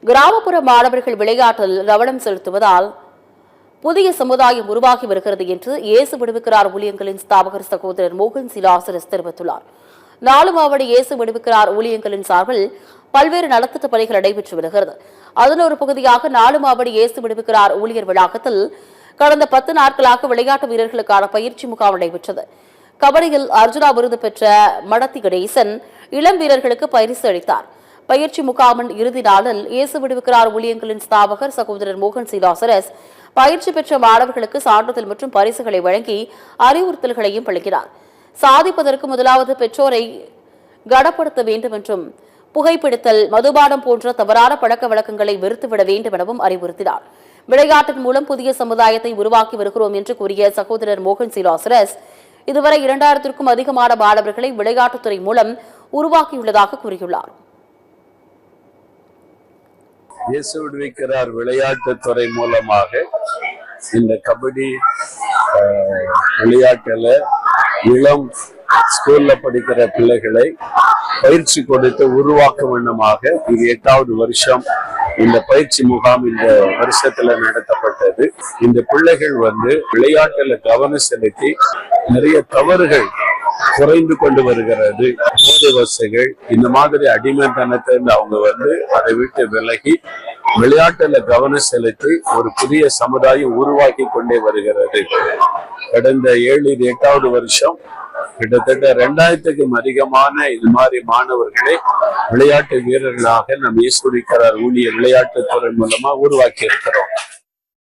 கிராமப்புற மாணவர்கள் விளையாட்டில் கவனம் செலுத்துவதால் புதிய சமுதாயம் உருவாகி வருகிறது என்று இயேசு விடுவிக்கிறார் ஊழியங்களின் ஸ்தாபகர் சகோதரர் மோகன் சிலாசரஸ் தெரிவித்துள்ளார். நாலுமாவடி இயேசு விடுவிக்கிறார் ஊழியங்களின் சார்பில் பல்வேறு நலத்திட்ட பணிகள் நடைபெற்று வருகிறது. அதன் ஒரு பகுதியாக நாலுமாவடி இயேசு விடுவிக்கிறார் ஊழியர் வளாகத்தில் கடந்த 10 நாட்களாக விளையாட்டு வீரர்களுக்கான பயிற்சி முகாம் நடைபெற்றது. கபடியில் அர்ஜுனா விருது பெற்ற மடத்தி கணேசன் இளம் வீரர்களுக்கு பரிசு அளித்தார். பயிற்சி முகாமின் இறுதி நாளில் இயேசு விடுவிக்கிறார் ஊழியங்களின் ஸ்தாபகர் சகோதரர் மோகன் சிலாசரஸ் பயிற்சி பெற்ற மாணவர்களுக்கு சான்றிதழ் மற்றும் பரிசுகளை வழங்கி அறிவுறுத்தல்களையும் வழங்கினார். சாதிப்பதற்கு முதலாவது பெற்றோரை கனப்படுத்த வேண்டும் என்றும் புகைப்பிடித்தல், மதுபானம் போன்ற தவறான பழக்க வழக்கங்களை வெறுத்துவிட வேண்டும் எனவும் அறிவுறுத்தினார். விளையாட்டின் மூலம் புதிய சமுதாயத்தை உருவாக்கி வருகிறோம் என்று கூறிய சகோதரர் மோகன் சிலாசரஸ் இதுவரை 2000க்கும் அதிகமான மாணவர்களை விளையாட்டுத்துறை மூலம் உருவாக்கியுள்ளதாக கூறியுள்ளார். இயேசு விடுவிக்கிறார் விளையாட்டுத்துறை மூலமாக இந்த கபடி விளையாட்டுல இளம் ஸ்கூல்ல படிக்கிற பிள்ளைகளை பயிற்சி கொடுத்து உருவாக்கும் வண்ணமாக இது 8வது வருஷம் இந்த பயிற்சி முகாம் இந்த வருஷத்துல நடத்தப்பட்டது. இந்த பிள்ளைகள் விளையாட்டுல கவனம் செலுத்தி நிறைய தவறுகள் குறைந்து கொண்டு வருகிறது. போதை வசதிகள் இந்த மாதிரி அடிமைத்தனத்தை அவங்க அதை விட்டு விலகி விளையாட்டுல கவனம் செலுத்தி ஒரு புதிய சமுதாயம் உருவாக்கி கொண்டே வருகிறது. கடந்த 8வது வருஷம் கிட்டத்தட்ட 2000க்கும் அதிகமான இது மாதிரி மாணவர்களை விளையாட்டு வீரர்களாக நம் இயேசு விடுவிக்கிறார் ஊழியர் விளையாட்டுத்துறை மூலமா உருவாக்கி இருக்கிறோம்.